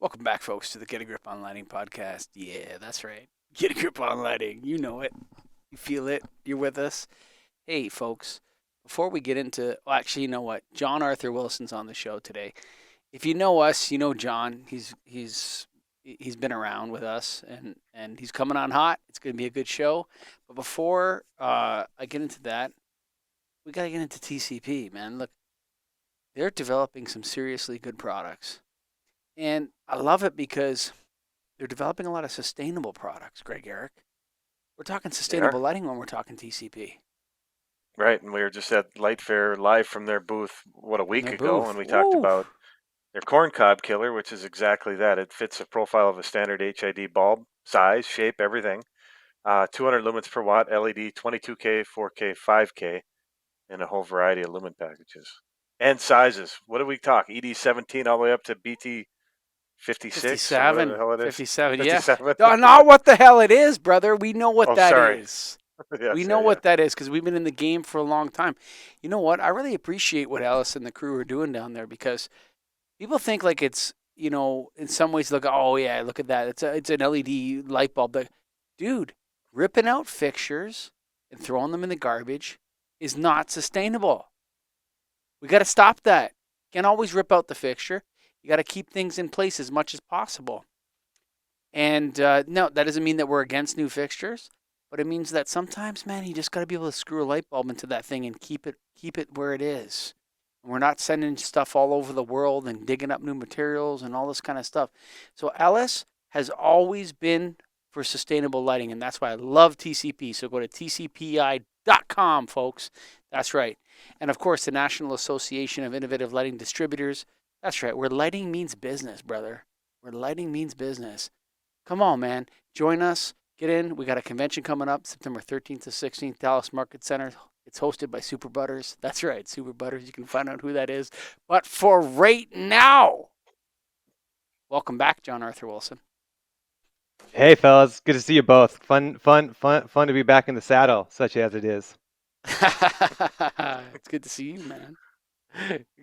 Welcome back, folks, to the Get a Grip on Lighting podcast. Yeah, that's right. Get a grip on lighting. You know it. You feel it. You're with us. Hey, folks, before we get into, well, actually, you know what? John Arthur Wilson's on the show today. If you know us, you know John. He's been around with us, and he's coming on hot. It's going to be a good show. But before I get into that, we got to get into TCP, man. Look, they're developing some seriously good products. And I love it because they're developing a lot of sustainable products, Greg Eric. We're talking They are. sustainable lighting when we're talking TCP Right. And we were just at Light Fair live from their booth, a from week their ago, and booth. we talked Ooh, about their corncob killer, which is exactly that. It fits the profile of a standard HID bulb, size, shape, everything. 200 lumens per watt, LED, 22K, 4K, 5K, and a whole variety of lumen packages. And sizes. What do we talk? ED17 all the way up to BT 56 or whatever the 57. hell it is. 57, yeah. 57. No, not what the hell it is, brother. We know what Oh, that sorry. is. We Yes, know yeah, yeah. what that is because we've been in the game for a long time. You know what? I really appreciate what Alice and the crew are doing down there because people think like it's, in some ways, look, oh, yeah, look at that. It's an LED light bulb. But, dude, ripping out fixtures and throwing them in the garbage is not sustainable. We got to stop that. Can't always rip out the fixture. You got to keep things in place as much as possible. And no, that doesn't mean that we're against new fixtures, but it means that sometimes, man, you just got to be able to screw a light bulb into that thing and keep it where it is. And we're not sending stuff all over the world and digging up new materials and all this kind of stuff. So Ellis has always been for sustainable lighting, and that's why I love TCP. So go to tcpi.com, folks. That's right. And of course, the National Association of Innovative Lighting Distributors. That's right. Where lighting means business, brother. Where lighting means business. Come on, man. Join us. Get in. We got a convention coming up September 13th to 16th, Dallas Market Center. It's hosted by Super Butters. That's right, Super Butters. You can find out who that is. But for right now, welcome back, John Arthur Wilson. Hey, fellas, good to see you both. Fun to be back in the saddle, such as it is. It's good to see you, man.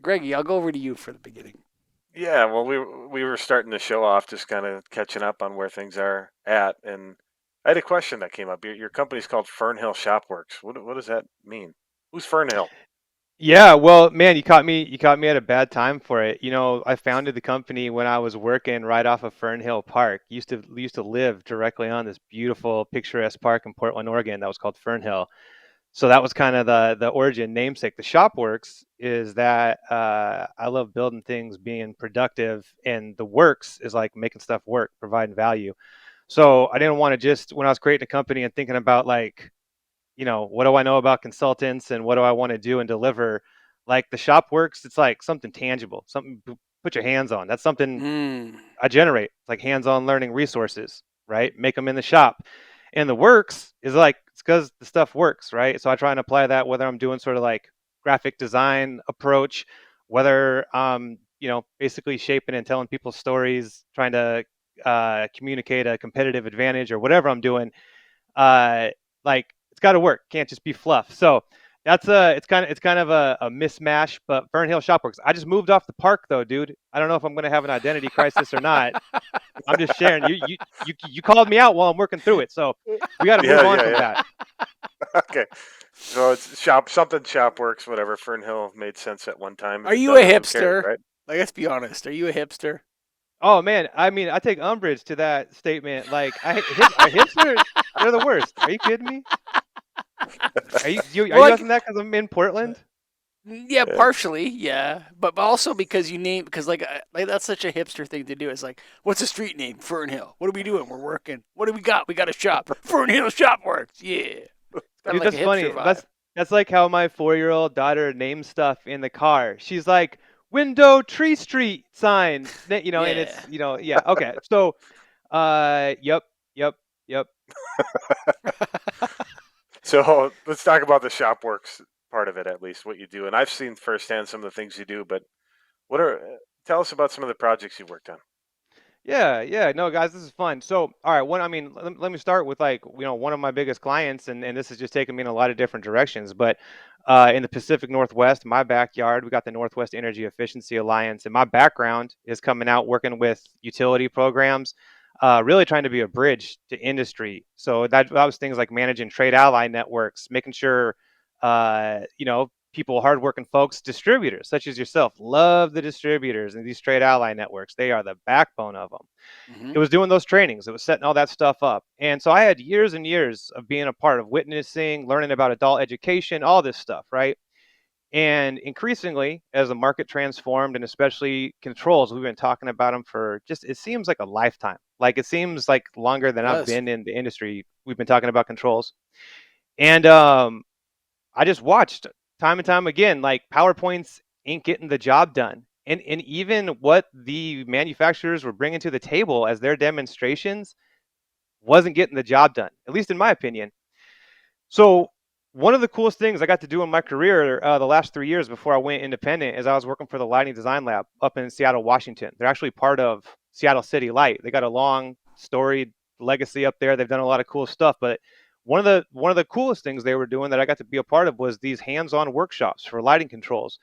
Greggy, I'll go over to you for the beginning. Yeah, well, we were starting to show off, just kind of catching up on where things are at, and I had a question that came up. Your company's called Fernhill Shopworks. What does that mean? Who's Fernhill? Yeah, well, man, you caught me at a bad time for it. I founded the company when I was working right off of Fernhill Park. Used to live directly on this beautiful, picturesque park in Portland, Oregon that was called Fernhill. So that was kind of the origin namesake. The Shopworks is that I love building things, being productive, and the works is like making stuff work, providing value. So I didn't want to just when I was creating a company and thinking about like, what do I know about consultants and what do I want to do and deliver? Like the Shopworks, it's like something tangible, something put your hands on. That's something Mm. I generate. It's like hands-on learning resources, right? Make them in the shop. And the works is like it's because the stuff works, right? So I try and apply that whether I'm doing sort of like graphic design approach, whether basically shaping and telling people stories, trying to communicate a competitive advantage or whatever I'm doing. Uh, like it's got to work. Can't just be fluff. So that's it's kind of a mismatch. But Fernhill Shopworks. I just moved off the park though, dude. I don't know if I'm gonna have an identity crisis or not. I'm just sharing. You called me out while I'm working through it, so we got to Yeah, move on yeah, from yeah. that. Okay, so it's Shopworks, whatever. Fernhill made sense at one time. Are If it you a doesn't, who cares, hipster? right? Like, let's be honest. Are you a hipster? Oh man, I mean, I take umbrage to that statement. Like, are hipster? They're the worst. Are you kidding me? Are Well, you like, asking that because I'm in Portland? yeah, Yeah. partially, yeah, but also because because like that's such a hipster thing to do. It's like, what's a street name? Fernhill. What are we doing? We're working. What do we got? We got a shop. Fernhill Shop Works. Yeah, it's kind of Dude, like a that's hipster funny. vibe. That's like how my 4-year-old daughter names stuff in the car. She's like, window tree street sign, and Yeah. it's yeah, okay. So, yep, yep, yep. So let's talk about the Shopworks part of it, at least what you do. And I've seen firsthand some of the things you do, but what are tell us about some of the projects you've worked on. Yeah, yeah. No, guys, this is fun. So, all right, I mean, let me start with like, one of my biggest clients, and this has just taken me in a lot of different directions. But in the Pacific Northwest, my backyard, we got the Northwest Energy Efficiency Alliance, and my background is coming out working with utility programs, really trying to be a bridge to industry. So that was things like managing trade ally networks, making sure, people, hardworking folks, distributors such as yourself, love the distributors and these trade ally networks. They are the backbone of them. Hmm. It was doing those trainings, it was setting all that stuff up. And so I had years and years of being a part of witnessing, learning about adult education, all this stuff, right? And increasingly, as the market transformed, and especially controls, we've been talking about them for just, it seems like a lifetime. Like it seems like longer It than I've does. been in the industry. We've been talking about controls. And I just watched time and time again, like PowerPoints ain't getting the job done. And even what the manufacturers were bringing to the table as their demonstrations wasn't getting the job done, at least in my opinion. So one of the coolest things I got to do in my career, the last 3 years before I went independent, is I was working for the Lighting Design Lab up in Seattle, Washington. They're actually part of Seattle City Light. They got a long, storied legacy up there. They've done a lot of cool stuff, but one of the coolest things they were doing that I got to be a part of was these hands-on workshops for lighting controls.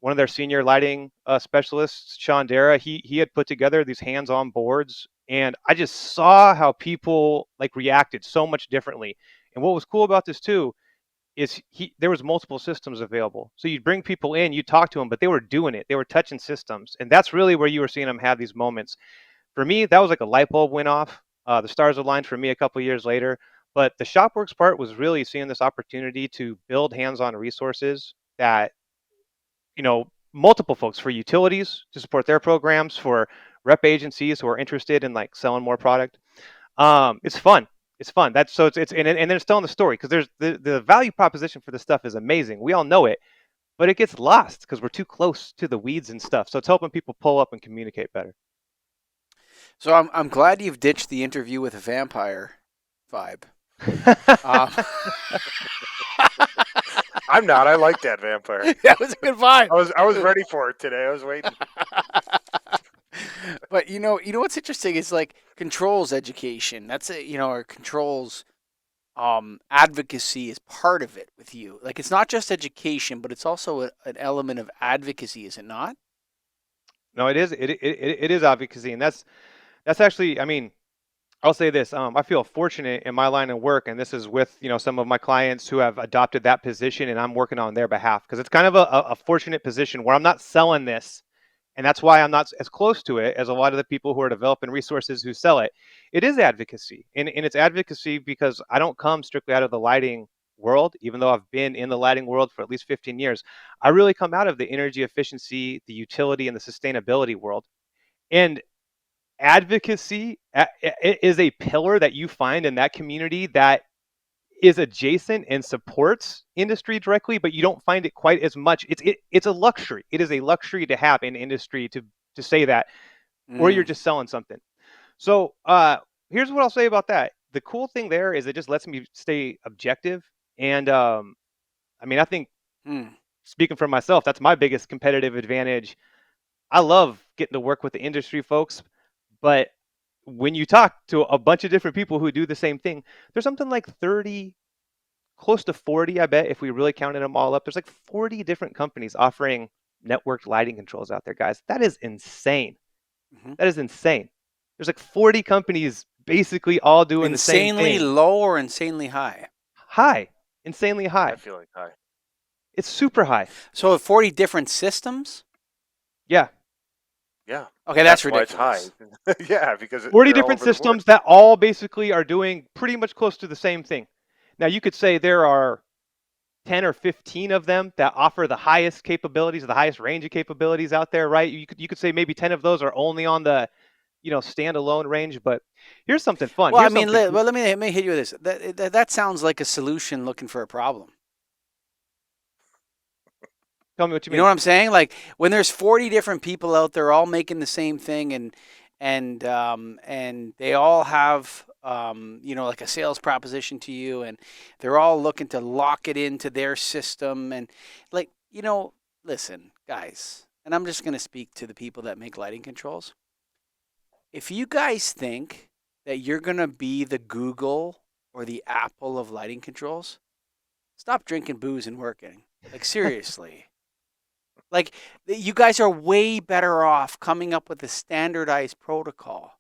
One of their senior lighting specialists, Sean Dara, he had put together these hands-on boards, and I just saw how people like reacted so much differently. And what was cool about this too is there was multiple systems available. So you'd bring people in, you'd talk to them, but they were doing it. They were touching systems, and that's really where you were seeing them have these moments. For me, that was like a light bulb went off. The stars aligned for me a couple years later. But the Shopworks part was really seeing this opportunity to build hands-on resources that, multiple folks, for utilities to support their programs, for rep agencies who are interested in like selling more product. It's fun. It's fun. That's so it's and then it's telling the story, because there's the value proposition for this stuff is amazing. We all know it, but it gets lost because we're too close to the weeds and stuff. So it's helping people pull up and communicate better. So I'm glad you've ditched the interview with a vampire vibe. Um, I'm not. I like that vampire. that was a good vibe. I was ready for it today. I was waiting. But you know what's interesting is like controls education. That's a or controls advocacy is part of it with you. Like it's not just education, but it's also an element of advocacy, is it not? No, it is. It is advocacy, and that's actually. I mean, I'll say this. I feel fortunate in my line of work, and this is with some of my clients who have adopted that position, and I'm working on their behalf, because it's kind of a fortunate position where I'm not selling this, and that's why I'm not as close to it as a lot of the people who are developing resources who sell it. It is advocacy, and it's advocacy because I don't come strictly out of the lighting world, even though I've been in the lighting world for at least 15 years. I really come out of the energy efficiency, the utility, and the sustainability world. And advocacy is a pillar that you find in that community that is adjacent and supports industry directly, but you don't find it quite as much. It's a luxury. It is a luxury to have in industry to say that, or you're Mm, just selling something. So here's what I'll say about that. The cool thing there is it just lets me stay objective. And I mean, I think, mm. speaking for myself, that's my biggest competitive advantage. I love getting to work with the industry folks, but when you talk to a bunch of different people who do the same thing, there's something like 30, close to 40, I bet, if we really counted them all up. There's like 40 different companies offering networked lighting controls out there, guys. That is insane. Hmm. That is insane. There's like 40 companies basically all doing the same Insanely thing. low or insanely high? High, insanely I high. feel like hi. It's super high. So 40 different systems? Yeah. Yeah, Okay, that's that's why it's high. ridiculous. Yeah, because 40 they're all different over the board. systems that all basically are doing pretty much close to the same thing. Now, you could say there are 10 or 15 of them that offer the highest capabilities, the highest range of capabilities out there, right? You could say maybe 10 of those are only on the, standalone range. But here's something fun. Well, I Here's mean, something cool. let me hit you with this. That sounds like a solution looking for a problem. Tell me what you You know mean. what I'm saying? Like when there's 40 different people out there all making the same thing, and they all have like a sales proposition to you, and they're all looking to lock it into their system, and like listen, guys, and I'm just going to speak to the people that make lighting controls. If you guys think that you're going to be the Google or the Apple of lighting controls, stop drinking booze and working. Like, seriously. Like, you guys are way better off coming up with a standardized protocol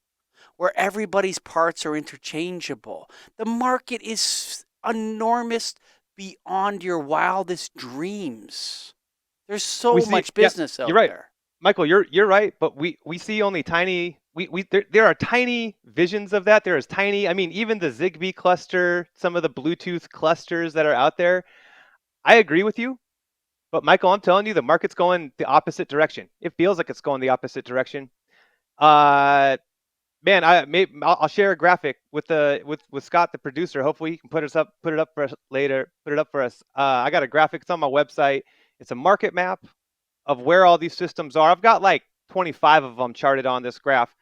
where everybody's parts are interchangeable. The market is enormous beyond your wildest dreams. There's We so see, much yeah, business you're out right, there. Michael. You're right, but we see only tiny. There are tiny visions of that. There is tiny. I mean, even the Zigbee cluster, some of the Bluetooth clusters that are out there. I agree with you, but Michael, I'm telling you, the market's going the opposite direction. It feels like it's going the opposite direction. Uh, Man, I'll share a graphic with with Scott, the producer. Hopefully, he can put it up for us later. Put it up for us. I got a graphic. It's on my website. It's a market map of where all these systems are. I've got like 25 of them charted on this graph.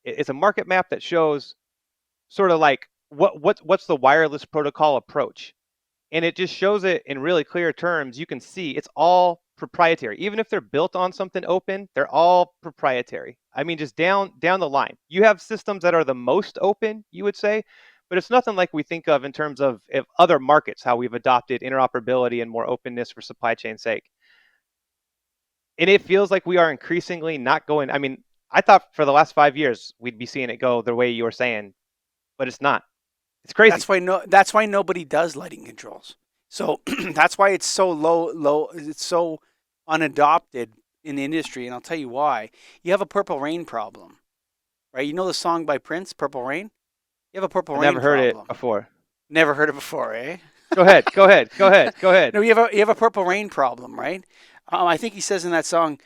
It's a market map that shows sort of like what's the wireless protocol approach, and it just shows it in really clear terms. You can see it's all proprietary. Even if they're built on something open, they're all proprietary. I mean, just down the line. You have systems that are the most open, you would say, but it's nothing like we think of in terms of if other markets, how we've adopted interoperability and more openness for supply chain sake. And it feels like we are increasingly not going. I mean, I thought for the last 5 years we'd be seeing it go the way you were saying, but it's not. It's crazy. That's why nobody does lighting controls. So that's why it's so it's so unadopted in the industry, and I'll tell you why. You have a purple rain problem, right? You know the song by Prince, Purple Rain? You have a purple I rain never heard it problem. before. Never heard it before, eh? Go ahead. Go ahead. Go ahead. Go ahead. No, you have a purple rain problem, right? I think he says in that song,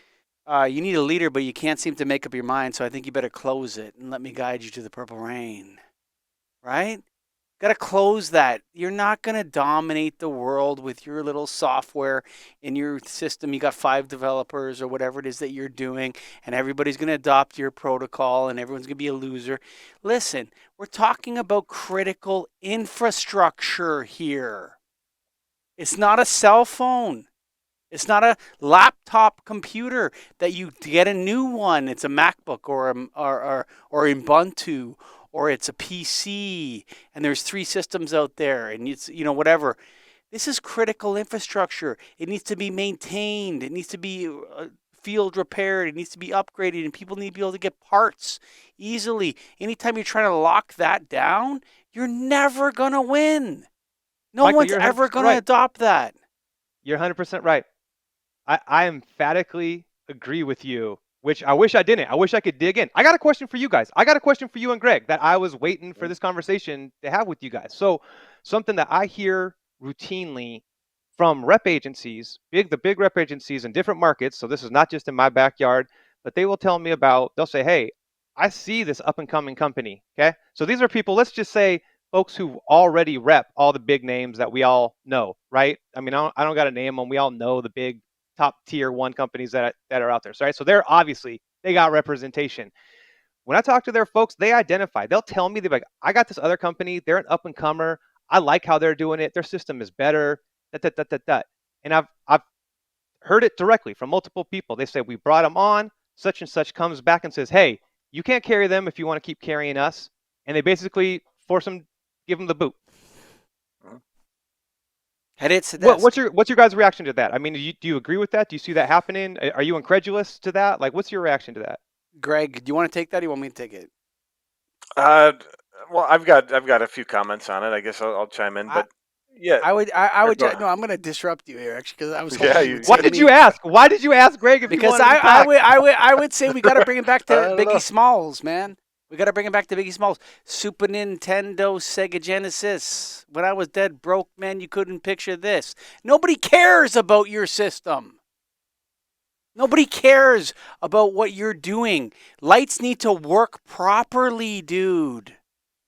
you need a leader, but you can't seem to make up your mind. So I think you better close it and let me guide you to the purple rain, right? Got to close that. You're not going to dominate the world with your little software in your system. You got 5 developers or whatever it is that you're doing, and everybody's going to adopt your protocol, and everyone's going to be a loser. Listen, we're talking about critical infrastructure here. It's not a cell phone. It's not a laptop computer that you get a new one. It's a MacBook or Ubuntu, or it's a PC, and there's 3 systems out there, and it's whatever. This is critical infrastructure. It needs to be maintained. It needs to be field repaired. It needs to be upgraded, and people need to be able to get parts easily. Anytime you're trying to lock that down, you're never gonna win. No Michael, one's you're ever 100% gonna right. adopt that. You're 100% right. I emphatically agree with you, which I wish I didn't. I wish I could dig in. I got a question for you guys. I got a question for you and Greg that I was waiting for this conversation to have with you guys. So, something that I hear routinely from rep agencies, the big rep agencies in different markets. So, this is not just in my backyard, but they will tell me about, they'll say, hey, I see this up and coming company. Okay. So, these are people, let's just say, folks who already rep all the big names that we all know, right? I mean, I don't got to name them. We all know the big top tier 1 companies that are out there. Right? So they're obviously they got representation. When I talk to their folks, they identify. They'll tell me they're like, I got this other company. They're an up and comer. I like how they're doing it. Their system is better. That. And I've heard it directly from multiple people. They say we brought them on. Such and such comes back and says, hey, you can't carry them if you want to keep carrying us. And they basically force them, give them the boot. Head hits the desk. What's your guys' reaction to that? I mean, do you agree with that? Do you see that happening? Are you incredulous to that? Like, what's your reaction to that? Greg, do you want to take that? Or you want me to take it? Uh, well, I've got a few comments on it. I guess I'll chime in, I, but yeah, I would. go. No, I'm going to disrupt you here, actually, because I was Yeah, hoping you you. would Why say to did you me. ask? Why did you ask Greg if you Because wanted to talk? I would say we got to bring it back to I don't know. Biggie Smalls, man. We got to bring it back to Biggie Smalls. Super Nintendo, Sega Genesis. When I was dead broke, man, you couldn't picture this. Nobody cares about your system. Nobody cares about what you're doing. Lights need to work properly, dude.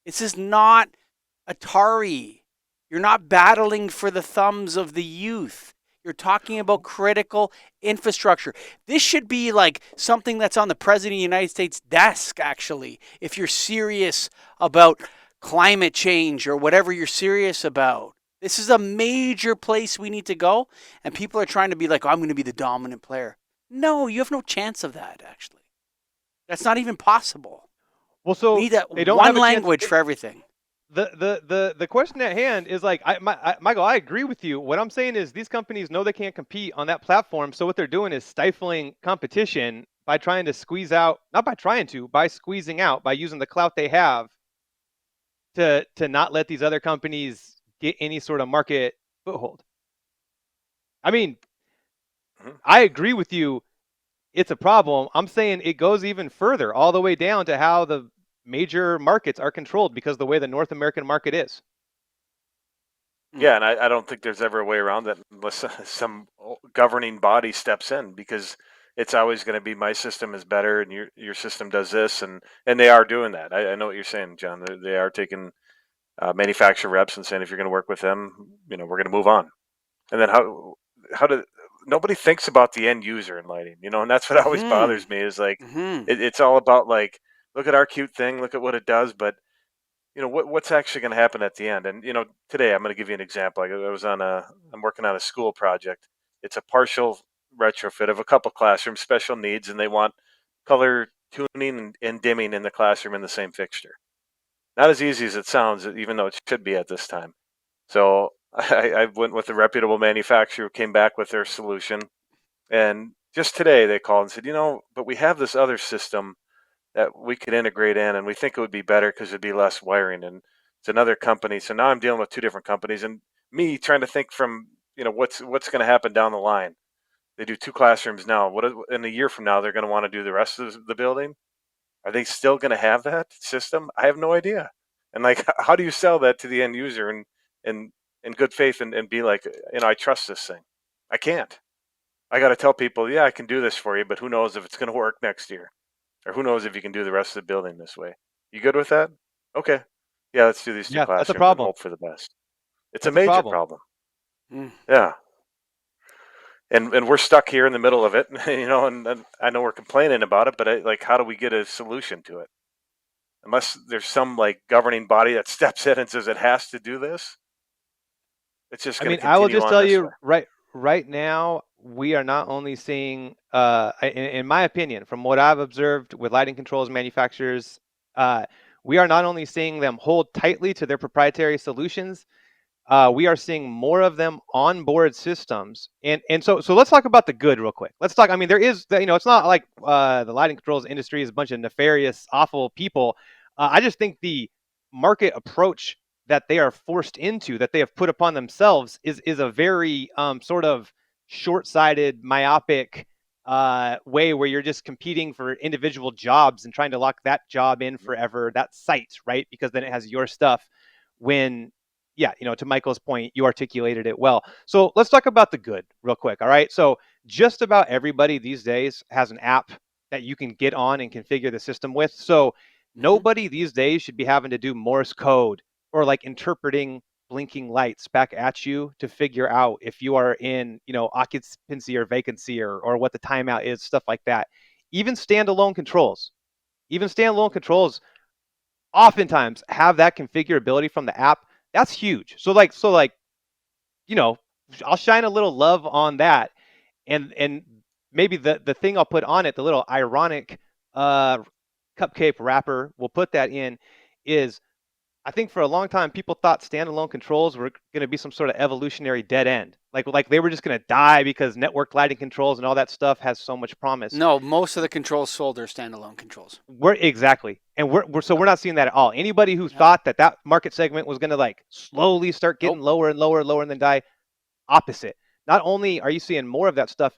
This is not Atari. You're not battling for the thumbs of the youth. You're talking about critical infrastructure. This should be like something that's on the President of the United States desk, actually, if you're serious about climate change or whatever you're serious about. This is a major place we need to go, and people are trying to be like, oh, I'm going to be the dominant player. No, you have no chance of that, actually. That's not even possible. Well, We so need that they don't have one a chance. language for everything. The question at hand is like, Michael, I agree with you. What I'm saying is these companies know they can't compete on that platform, so what they're doing is stifling competition by trying to squeeze out, not by trying to, by squeezing out, by using the clout they have to not let these other companies get any sort of market foothold. I mean, Mhm. I agree with you. It's a problem. I'm saying it goes even further, all the way down to how the major markets are controlled because of the way the North American market is. Mm. Yeah, and I don't think there's ever a way around that unless some governing body steps in, because it's always going to be my system is better and your system does this, and they are doing that. I know what you're saying, John. They are taking manufacturer reps and saying if you're going to work with them, we're going to move on. And then how do nobody thinks about the end user in lighting, and that's what always Hmm. bothers me is like Hmm. it's all about like look at our cute thing, look at what it does, but what's actually going to happen at the end. And today I'm going to give you an example. I'm working on a school project. It's a partial retrofit of a couple classrooms, special needs, and they want color tuning and dimming in the classroom in the same fixture. Not as easy as it sounds, even though it should be at this time. So I went with a reputable manufacturer who came back with their solution. And just today they called and said, but we have this other system that we could integrate in, and we think it would be better because it'd be less wiring. And it's another company. So now I'm dealing with two different companies, and me trying to think from what's going to happen down the line. They do two classrooms now. What in a year from now they're going to want to do the rest of the building? Are they still going to have that system? I have no idea. And like, how do you sell that to the end user and in good faith and be like, I trust this thing? I can't. I got to tell people, yeah, I can do this for you, but who knows if it's going to work next year, or who knows if you can do the rest of the building this way. You good with that? Okay. Yeah, let's do these two Yeah, that's a classrooms and problem. hope for the best. It's a That's a major problem. problem. Mm. Yeah. And we're stuck here in the middle of it, and I know we're complaining about it, but like, how do we get a solution to it? Unless there's some like governing body that steps in and says it has to do this, it's just I going to mean, I will continue just on tell this way. you right now, we are not only seeing, in my opinion, from what I've observed with lighting controls manufacturers, uh, we are not only seeing them hold tightly to their proprietary solutions, we are seeing more of them onboard systems. And so let's talk about the good real quick. Let's talk. I mean, there is, it's not like the lighting controls industry is a bunch of nefarious, awful people. I just think the market approach that they are forced into, that they have put upon themselves, is a very sort of short-sighted, myopic way where you're just competing for individual jobs and trying to lock that job in forever, that site, right? Because then it has your stuff. When yeah, to Michael's point, you articulated it well. So let's talk about the good real quick. All right. So just about everybody these days has an app that you can get on and configure the system with. So Hmm. nobody these days should be having to do Morse code or like interpreting blinking lights back at you to figure out if you are in, occupancy or vacancy, or what the timeout is, stuff like that. Even standalone controls, even standalone controls oftentimes have that configurability from the app. That's huge. So like, you know, I'll shine a little love on that. And maybe the thing I'll put on it, the little ironic uh cupcake wrapper we'll put that in, is I think for a long time people thought standalone controls were going to be some sort of evolutionary dead end. Like they were just going to die because network lighting controls and all that stuff has so much promise. No, most of the controls sold are standalone controls. We're exactly, and we're not seeing that at all. Anybody who Yeah. thought that market segment was going to like slowly start getting Nope. lower and lower and lower and then die, opposite. Not only are you seeing more of that stuff,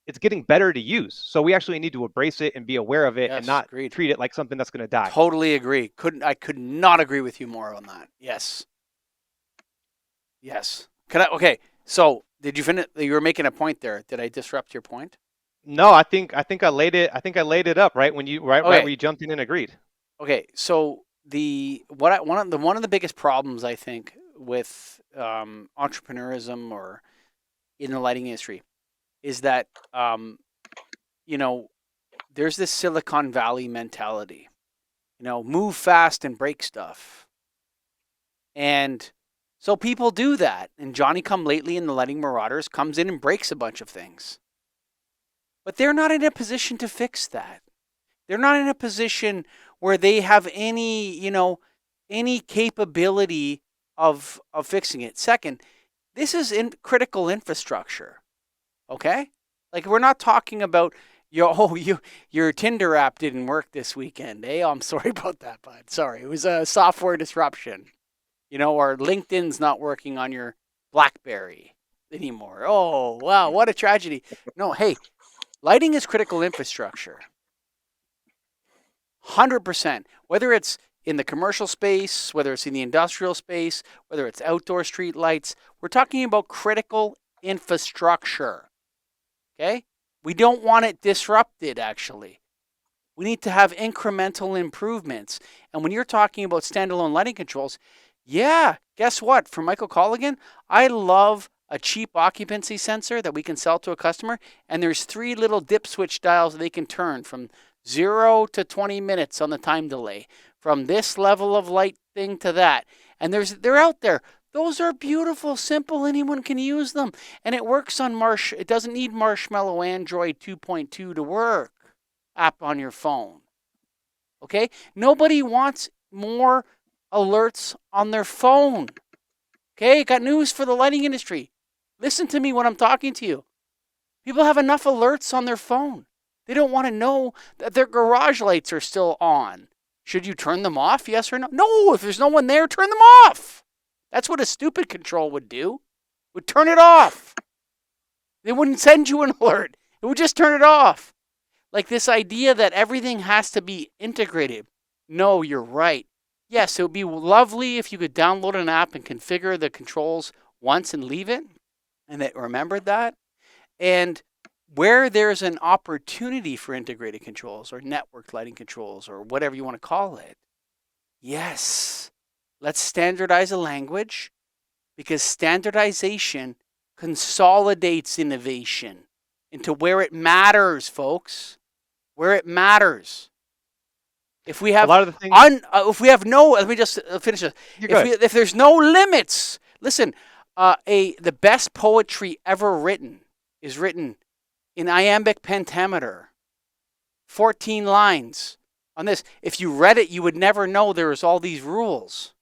it's getting better to use. So we actually need to embrace it and be aware of it and Yes. not Agreed. treat it like something that's going to die. Totally agree. I could not agree with you more on that. Yes. Yes. Can I? Okay. So did you finish? You were making a point there. Did I disrupt your point? No, I think I laid it up right when you right Okay. where you jumped in and agreed. Okay. So one of the biggest problems I think with entrepreneurism or in the lighting industry is that you know there's this Silicon Valley mentality. Move fast and break stuff. And so people do that. And Johnny Come Lately in the Lighting Marauders comes in and breaks a bunch of things. But they're not in a position to fix that. They're not in a position where they have any capability of fixing it. Second, this is in critical infrastructure. Okay, like we're not talking about your Tinder app didn't work this weekend. Oh, I'm sorry about that, bud. Sorry, it was a software disruption. Or LinkedIn's not working on your BlackBerry anymore. Oh, wow, what a tragedy. No, hey, lighting is critical infrastructure. 100%. Whether it's in the commercial space, whether it's in the industrial space, whether it's outdoor street lights, we're talking about critical infrastructure. Okay? We don't want it disrupted, actually. We need to have incremental improvements. And when you're talking about standalone lighting controls, yeah, guess what? For Michael Colligan, I love a cheap occupancy sensor that we can sell to a customer. And there's 3 little dip switch dials that they can turn from 0 to 20 minutes on the time delay, from this level of light thing to that. And they're out there. Those are beautiful, simple, anyone can use them. And it works on it doesn't need Marshmallow Android 2.2 to work app on your phone. Okay? Nobody wants more alerts on their phone. Okay? Got news for the lighting industry. Listen to me when I'm talking to you. People have enough alerts on their phone. They don't want to know that their garage lights are still on. Should you turn them off? Yes or no? No, if there's no one there, turn them off. That's what a stupid control would do. It would turn it off. They wouldn't send you an alert. It would just turn it off. Like this idea that everything has to be integrated. No, you're right. Yes, it would be lovely if you could download an app and configure the controls once and leave it, and it remembered that. And where there's an opportunity for integrated controls or network lighting controls or whatever you want to call it, yes, let's standardize a language, because standardization consolidates innovation into where it matters, folks. Where it matters. If we have A lot of the things. if we have no, let me just finish this. If there's no limits, listen. The best poetry ever written is written in iambic pentameter, 14 lines on this. If you read it, you would never know there was all these rules.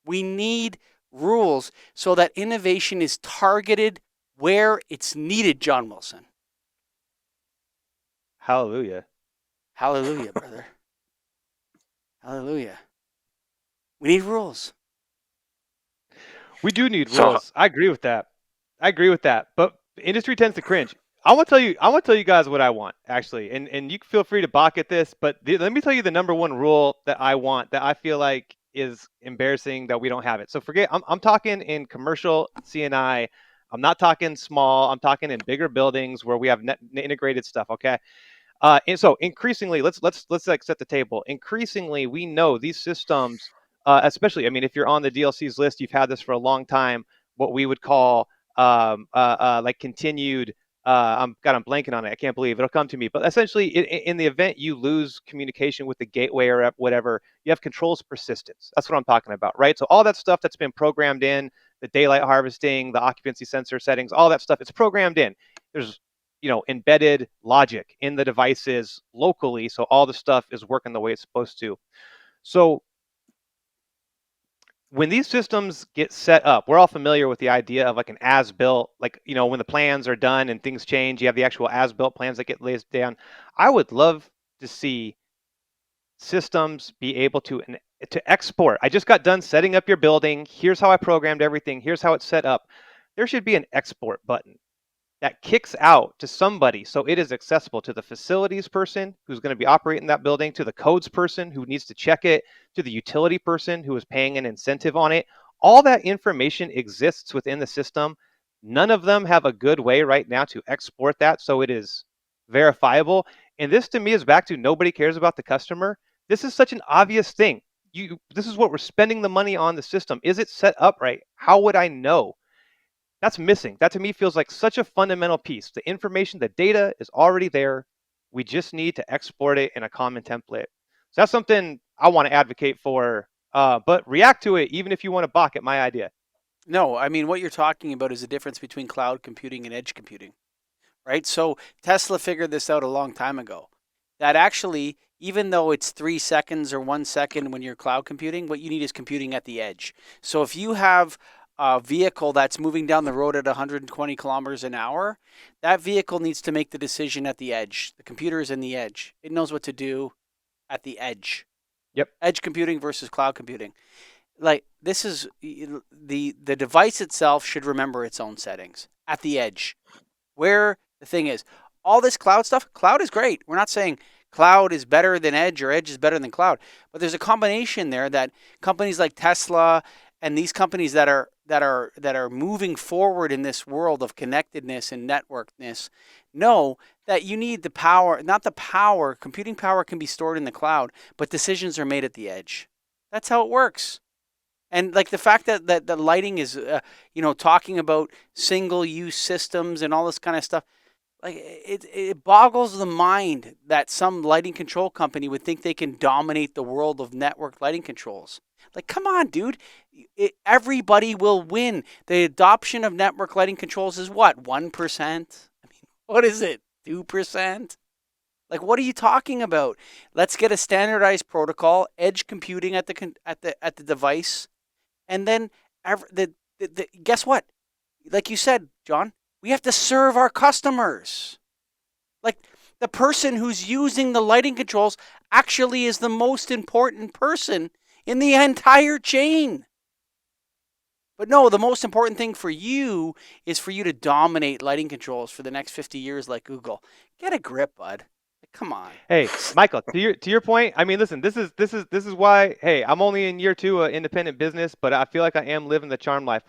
We need rules so that innovation is targeted where it's needed, John Wilson. Hallelujah. Hallelujah, brother. Hallelujah. We need rules. We do need So rules. I agree with that. But the industry tends to cringe. I want to tell you guys what I want, actually. And you can feel free to balk at this, but let me tell you the number one rule that I want, that I feel like is embarrassing that we don't have it. So I'm talking in commercial CNI. I'm not talking small. I'm talking in bigger buildings where we have integrated stuff, okay? And so increasingly, let's like set the table. Increasingly, we know these systems, especially, I mean, if you're on the DLC's list, you've had this for a long time. What we would call like continued. I'm blanking on it. I can't believe it'll come to me. But essentially, in the event you lose communication with the gateway or whatever, you have controls persistence. That's what I'm talking about, right? So all that stuff that's been programmed in, the daylight harvesting, the occupancy sensor settings, all that stuff, it's programmed in. There's embedded logic in the devices locally, so all the stuff is working the way it's supposed to. So when these systems get set up, we're all familiar with the idea of like an as-built, like when the plans are done and things change, you have the actual as-built plans that get laid down. I would love to see systems be able to export. I just got done setting up your building. Here's how I programmed everything. Here's how it's set up. There should be an export button that kicks out to somebody, so it is accessible to the facilities person who's going to be operating that building, to the codes person who needs to check it, to the utility person who is paying an incentive on it. All that information exists within the system. None of them have a good way right now to export that so it is verifiable. And this to me is back to nobody cares about the customer. This is such an obvious thing. This is what we're spending the money on, the system. Is it set up right? How would I know? That's missing. That to me feels like such a fundamental piece. The information, the data is already there. We just need to export it in a common template. So that's something I want to advocate for, but react to it even if you want to balk at my idea. No, I mean, what you're talking about is the difference between cloud computing and edge computing, right? So Tesla figured this out a long time ago. that actually, even though it's 3 seconds or 1 second when you're cloud computing, what you need is computing at the edge. So if you have a vehicle that's moving down the road at 120 kilometers an hour, that vehicle needs to make the decision at the edge. The computer is in the edge. It knows what to do at the edge. Yep. Edge computing versus cloud computing. Like this is the device itself should remember its own settings at the edge. Where the thing is, all this cloud stuff, cloud is great. We're not saying cloud is better than edge or edge is better than cloud, but there's a combination there that companies like Tesla and these companies that are moving forward in this world of connectedness and networkedness know that you need the power, not the power. Computing power can be stored in the cloud, but decisions are made at the edge. That's how it works. And like the fact that the lighting is, talking about single use systems and all this kind of stuff, like it boggles the mind that some lighting control company would think they can dominate the world of network lighting controls. Like, come on, dude. Everybody will win. The adoption of network lighting controls is what, 1%? I mean, what is it? 2%? Like, what are you talking about? Let's get a standardized protocol, edge computing at the device, and then guess what? Like you said, John, we have to serve our customers. Like the person who's using the lighting controls actually is the most important person in the entire chain. But no, the most important thing for you is for you to dominate lighting controls for the next 50 years like Google. Get a grip, bud. Like, come on. Hey, Michael, to your point, I mean, listen, this is why, hey, I'm only in year 2 of independent business, but I feel like I am living the charm life.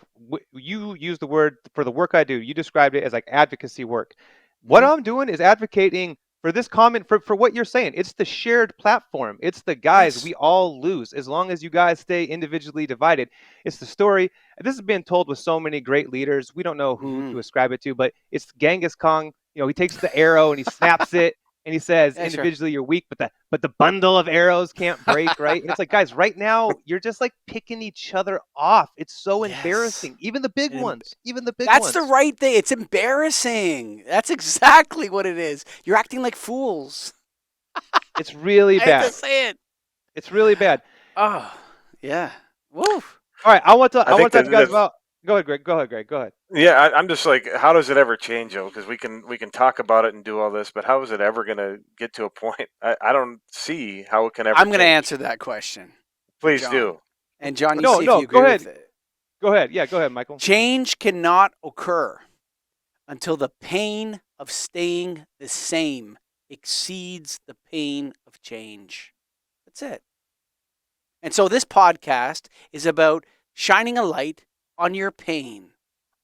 You use the word for the work I do. You described it as like advocacy work. What Mm-hmm. I'm doing is advocating for this comment for what you're saying. It's the shared platform. It's the guys Yes. we all lose as long as you guys stay individually divided. It's the story. This has been told with so many great leaders. We don't know who Mm-hmm. to ascribe it to, but it's Genghis Khan. He takes the arrow and he snaps it and he says Yeah, sure. individually you're weak, but the bundle of arrows can't break, right? And it's like, guys, right now you're just like picking each other off. It's so Yes. embarrassing. Even the big And ones, even the big that's the ones. right thing. It's embarrassing. That's exactly what it is. You're acting like fools. It's really I hate to bad. say it. It's really bad. Oh, yeah. Woo. All right, I want to I I want think to talk that to you guys about. Go ahead, Greg. Go ahead, Greg. Go ahead. yeah, I'm just like, how does it ever change, though? Because we can talk about it and do all this, but how is it ever going to get to a point? I don't see how it can ever I'm going to change. answer that question for Please John. do. And John, you No, see if no, you go agree with ahead. it. Go ahead. Yeah, go ahead, Michael. Change cannot occur until the pain of staying the same exceeds the pain of change. That's it. And so this podcast is about shining a light on your pain.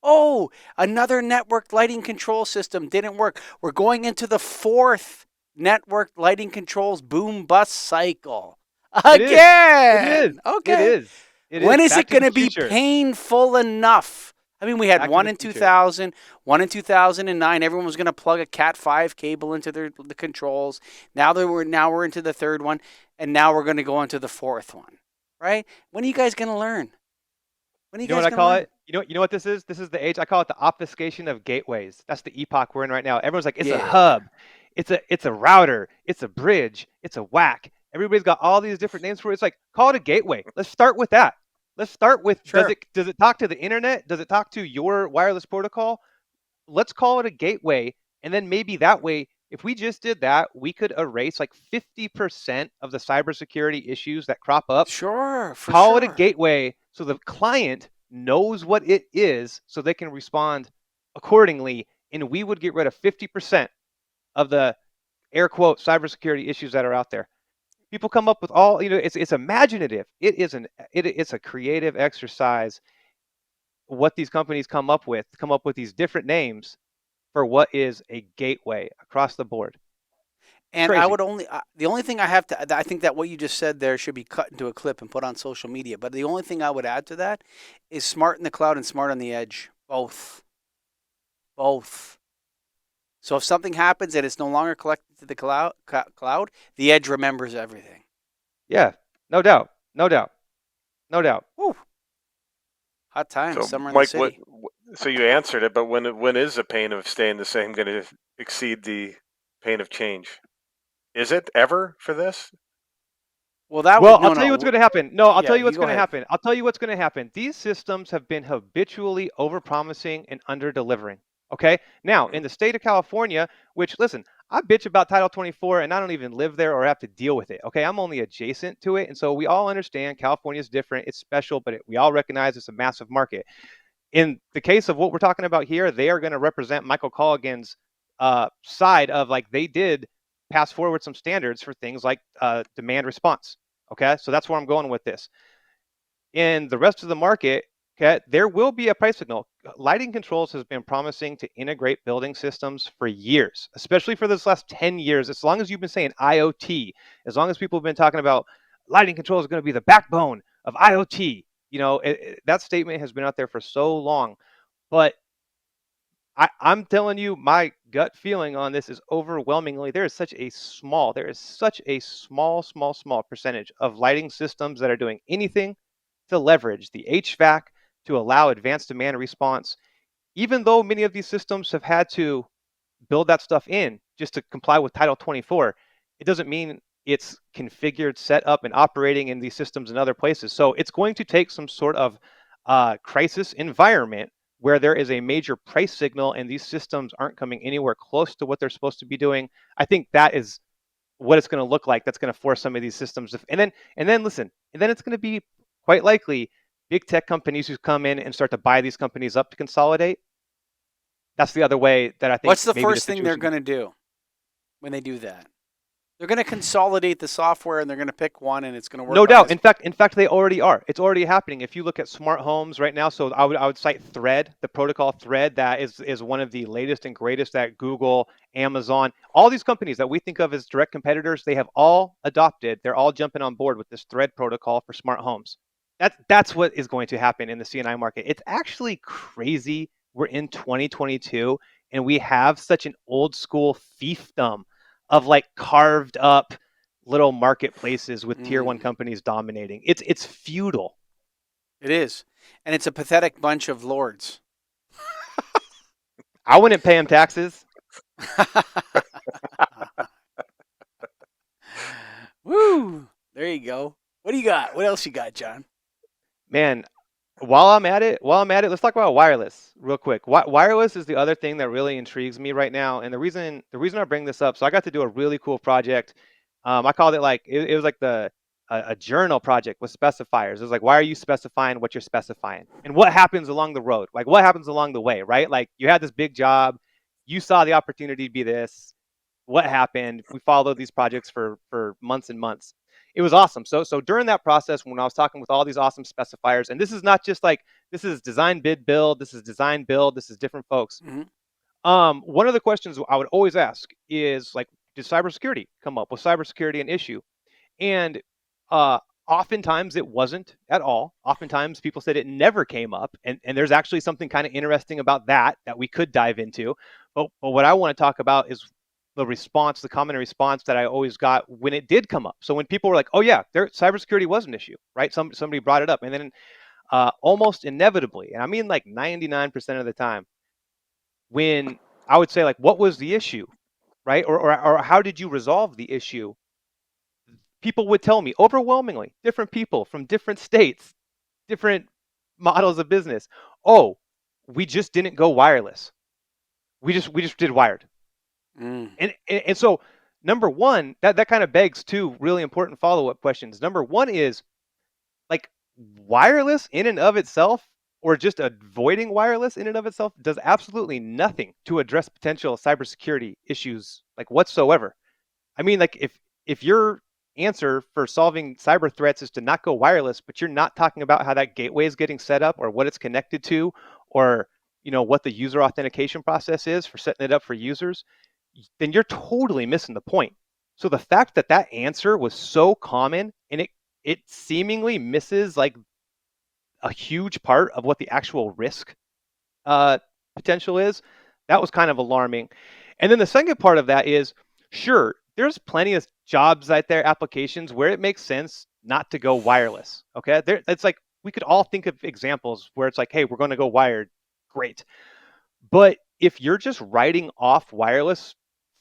Oh, another network lighting control system didn't work. We're going into the fourth network lighting controls boom bust cycle. It is. It is. Again. It Okay. is. It When is. is Back it to going the to be future. painful enough? I mean, we had Back to one the in future. 2000, one in 2009. Everyone was going to plug a Cat 5 cable into the controls. Now we're into the third one, and now we're going to go into the fourth one. Right? When are you guys going to learn? When are you You know what guys I going to call learn? it? You know what this is? This is the age. I call it the obfuscation of gateways. That's the epoch we're in right now. Everyone's like, it's a Yeah. hub, it's a router, it's a bridge, it's a whack. Everybody's got all these different names for it. It's like, call it a gateway. Let's start with that. Let's start with Sure. does it talk to the internet? Does it talk to your wireless protocol? Let's call it a gateway. And then maybe that way, if we just did that, we could erase like 50% of the cybersecurity issues that crop up. Sure, for Call it a sure. gateway so the client knows what it is so they can respond accordingly. And we would get rid of 50% of the air quote cybersecurity issues that are out there. People come up with all, it's imaginative. It's a creative exercise. What these companies come up with these different names for what is a gateway across the board. It's And I crazy. would the only thing I have to, I think that what you just said there should be cut into a clip and put on social media. But the only thing I would add to that is smart in the cloud and smart on the edge. Both. Both. So if something happens and it's no longer collected to the cloud, the edge remembers everything. Yeah, no doubt, no doubt, no doubt. Woo. Hot times, So, summer in the Mike, what? city. So you answered it, but when is the pain of staying the same going to exceed the pain of change? Is it ever for this? Well, that Well, would I'll no tell you what's no. going to happen. No, I'll tell Yeah, you you what's go going to ahead. happen. I'll tell you what's going to happen. These systems have been habitually over-promising and under-delivering. Okay? Now, Mhm. in the state of California, which, listen, I bitch about Title 24 and I don't even live there or have to deal with it. Okay? I'm only adjacent to it. And so we all understand California is different. It's special, but we all recognize it's a massive market. In the case of what we're talking about here, they are going to represent Michael Colligan's side of like they did pass forward some standards for things like demand response. Okay, so that's where I'm going with this. In the rest of the market, okay, there will be a price signal. Lighting controls has been promising to integrate building systems for years, especially for this last 10 years. As long as you've been saying IoT, as long as people have been talking about lighting controls is going to be the backbone of IoT, that statement has been out there for so long. But I'm telling you, my gut feeling on this is overwhelmingly there is such a small percentage of lighting systems that are doing anything to leverage the HVAC to allow advanced demand response. Even though many of these systems have had to build that stuff in just to comply with Title 24, it doesn't mean it's configured, set up, and operating in these systems in other places. So it's going to take some sort of crisis environment where there is a major price signal and these systems aren't coming anywhere close to what they're supposed to be doing. I think that is what it's going to look like. That's going to force some of these systems and then listen, and then it's going to be quite likely big tech companies who come in and start to buy these companies up to consolidate. That's the other way that I think What's the maybe the first thing they're situation. going to do when they do that? They're going to consolidate the software and they're going to pick one and it's going to No work on doubt. this. In fact, they already are. It's already happening. If you look at smart homes right now, so I would cite Thread, the protocol Thread, that is one of the latest and greatest that Google, Amazon, all these companies that we think of as direct competitors, they have all adopted. They're all jumping on board with this Thread protocol for smart homes. That's what is going to happen in the CNI market. It's actually crazy. We're in 2022 and we have such an old school fiefdom of like carved up little marketplaces with tier one Mm, companies dominating. It's feudal. it is. And it's a pathetic bunch of lords. I wouldn't pay them taxes. Woo! There you go. What do you got? What else you got, John? Man, while I'm at it, let's talk about wireless real quick. Wireless is the other thing that really intrigues me right now, and the reason I bring this up. So I got to do a really cool project. I called it like it was like a journal project with specifiers. It was like, why are you specifying what you're specifying, and what happens along the road? Like what happens along the way, right? Like you had this big job, you saw the opportunity to be this. What happened? We followed these projects for months and months. It was awesome. So during that process, when I was talking with all these awesome specifiers, and this is not just like this is design bid build, this is design build, this is different folks. Mm-hmm. One of the questions I would always ask is like, did cybersecurity come up? Was cybersecurity an issue? And uh, oftentimes it wasn't at all. Oftentimes people said it never came up, and there's actually something kind of interesting about that we could dive into. But what I want to talk about is the common response that I always got when it did come up. So when people were like, "Oh yeah, cybersecurity was an issue," right? Somebody brought it up, and then almost inevitably, and I mean like 99% of the time, when I would say like, "What was the issue?" right? Or how did you resolve the issue? People would tell me overwhelmingly, different people from different states, different models of business. Oh, we just didn't go wireless. We just did wired. Mm. And so number one, that kind of begs two really important follow-up questions. Number one is like wireless in and of itself, or just avoiding wireless in and of itself, does absolutely nothing to address potential cybersecurity issues like whatsoever. I mean, like if your answer for solving cyber threats is to not go wireless, but you're not talking about how that gateway is getting set up or what it's connected to, or what the user authentication process is for setting it up for users, then you're totally missing the point. So the fact that that answer was so common and it seemingly misses like a huge part of what the actual risk uh, potential is, that was kind of alarming. And then the second part of that is, sure, there's plenty of jobs out there, applications where it makes sense not to go wireless. Okay, it's like we could all think of examples where it's like, hey, we're going to go wired, great. But if you're just writing off wireless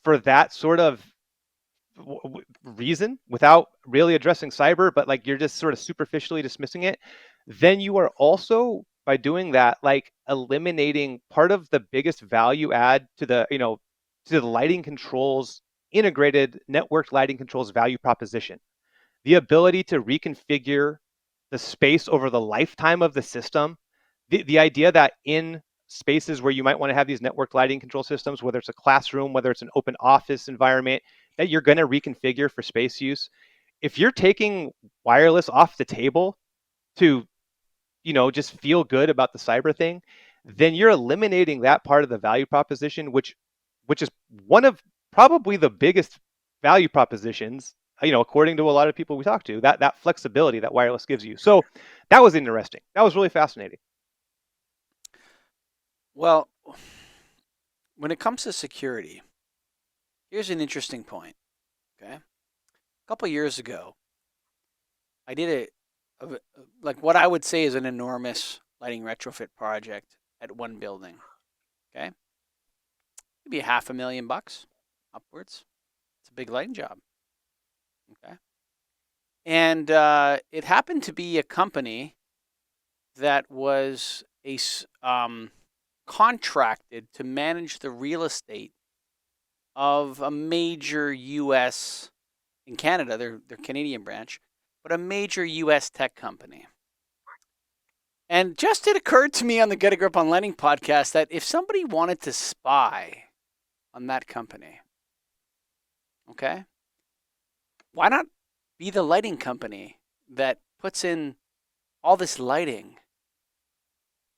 for that sort of reason without really addressing cyber, but like you're just sort of superficially dismissing it, then you are also, by doing that, like eliminating part of the biggest value add to the, to the lighting controls, integrated networked lighting controls value proposition. The ability to reconfigure the space over the lifetime of the system. The idea that in spaces where you might want to have these network lighting control systems, whether it's a classroom, whether it's an open office environment, that you're going to reconfigure for space use. If you're taking wireless off the table to, just feel good about the cyber thing, then you're eliminating that part of the value proposition, which is one of probably the biggest value propositions, according to a lot of people we talk to, that flexibility that wireless gives you. So that was interesting. That was really fascinating. Well, when it comes to security, here's an interesting point. Okay, a couple years ago, I did like what I would say is an enormous lighting retrofit project at one building. Okay, maybe $500,000 upwards. It's a big lighting job. Okay, and it happened to be a company that was contracted to manage the real estate of a major U.S. in Canada, their Canadian branch, but a major U.S. tech company. And just it occurred to me on the Get a Grip on Lighting podcast that if somebody wanted to spy on that company, okay, why not be the lighting company that puts in all this lighting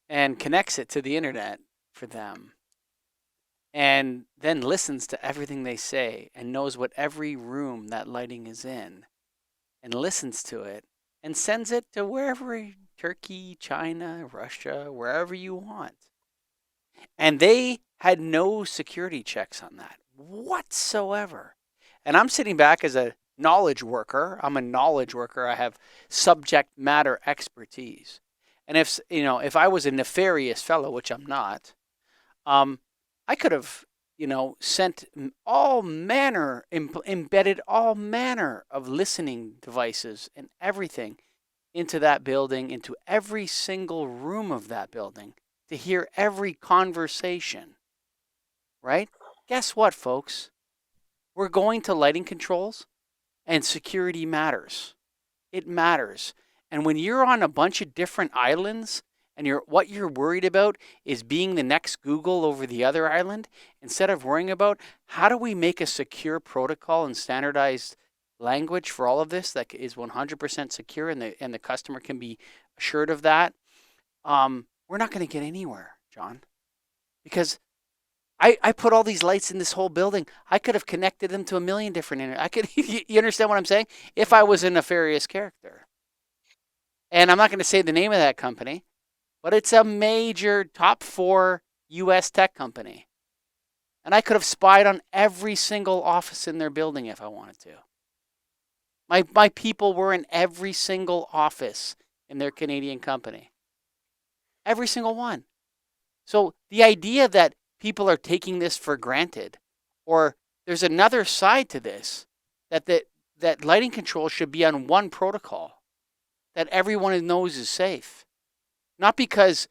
and connects it to the internet for them and then listens to everything they say and knows what every room that lighting is in and listens to it and sends it to wherever, Turkey, China, Russia, wherever you want. And they had no security checks on that whatsoever. And I'm sitting back as a knowledge worker. I'm a knowledge worker. I have subject matter expertise. And if I was a nefarious fellow, which I'm not, I could have, sent all manner, embedded all manner of listening devices and everything into that building, into every single room of that building to hear every conversation, right? Guess what, folks? We're going to lighting controls and security matters. It matters. And when you're on a bunch of different islands and what you're worried about is being the next Google over the other island, instead of worrying about how do we make a secure protocol and standardized language for all of this that is 100% secure and the customer can be assured of that, we're not going to get anywhere, John. Because I put all these lights in this whole building. I could have connected them to a million different you understand what I'm saying? If I was a nefarious character. And I'm not going to say the name of that company, but it's a major top 4 U.S. tech company. And I could have spied on every single office in their building if I wanted to. My people were in every single office in their Canadian company. Every single one. So the idea that people are taking this for granted, or there's another side to this, that lighting control should be on one protocol, that everyone knows is safe. Not because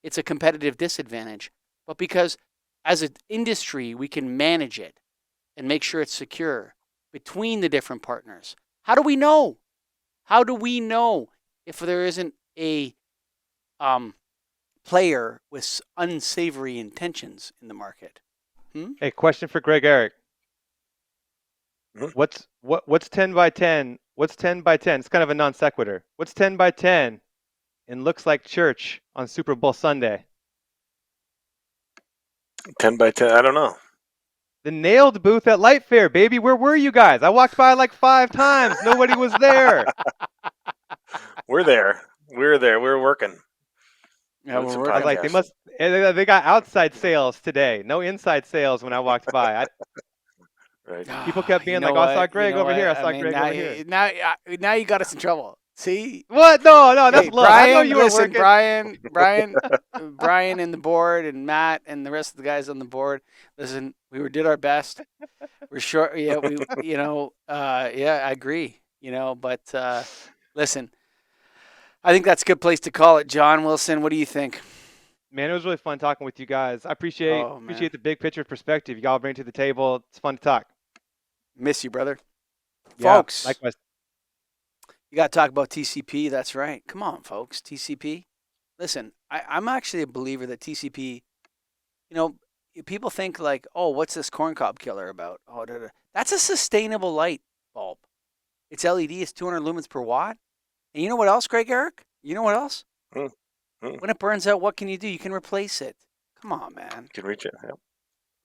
it's a competitive disadvantage, but because as an industry, we can manage it and make sure it's secure between the different partners. How do we know? How do we know if there isn't a player with unsavory intentions in the market? Hey, question for Greg Eric. Mhm. What's 10 by 10? What's 10 by 10? It's kind of a non sequitur. What's 10 by 10 and looks like church on Super Bowl Sunday? 10 by 10. I don't know. The nailed booth at Light Fair, baby. Where were you guys? I walked by like 5 times. Nobody was there. We're there. We're there. We're working. Yeah, Doing we're some I was working. like, podcasts. they got outside sales today. No inside sales when I walked by. Right. People kept You being know like, oh, I saw what? You Greg know over what? here. I I saw mean, Greg over here. now you got us in trouble. See, What? No, no, that's hey, love. I know Brian, you were listen, working. Brian and the board and Matt and the rest of the guys on the board. Listen, did our best. We're short. Yeah, yeah, I agree. But listen, I think that's a good place to call it. John Wilson, what do you think? Man, it was really fun talking with you guys. I appreciate Oh man, appreciate the big picture perspective you all bring to the table. It's fun to talk. miss you, brother. Yeah, Folks, likewise. you got to talk about TCP. That's right. Come on, folks. TCP. Listen, I'm actually a believer that TCP, you know, people think like, oh, what's this corncob killer about? Oh, da, da. That's a sustainable light bulb. It's LED. It's 200 lumens per watt. And you know what else, Greg Eric? You know what else? Hmm. Hmm. When it burns out, what can you do? You can replace it. Come on, man. You can reach it, yeah, You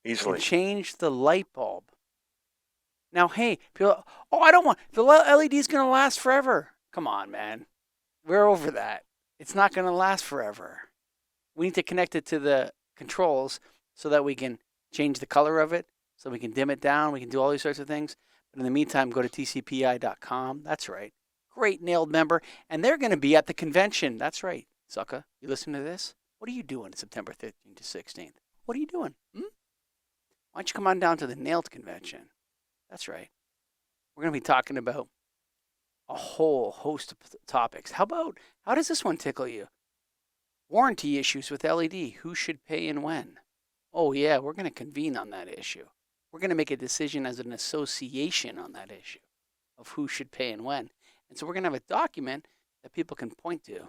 can easily. change the light bulb. Now, hey, people, oh, I don't want the LED is going to last forever. Come on, man. We're over that. It's not going to last forever. We need to connect it to the controls so that we can change the color of it, so we can dim it down. We can do all these sorts of things. But in the meantime, go to tcpi.com. That's right. Great nailed member. And they're going to be at the convention. That's right, sucker. You listen to this? What are you doing September 15th to 16th? What are you doing? Why don't you come on down to the Nailed convention? That's right. We're going to be talking about a whole host of topics. How does this one tickle you? Warranty issues with LED. Who should pay and when? Oh, yeah, we're going to convene on that issue. We're going to make a decision as an association on that issue of who should pay and when. And so we're going to have a document that people can point to.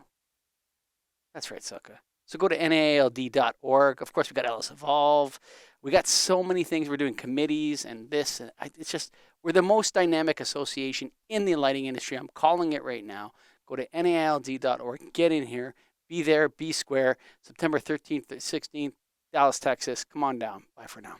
That's right, sucker. So go to NALD.org. Of course, we got LS Evolve. We got so many things. We're doing committees and this. And it's just, we're the most dynamic association in the lighting industry. I'm calling it right now. Go to NALD.org. Get in here. Be there. Be square. September 13th, 16th, Dallas, Texas. Come on down. Bye for now.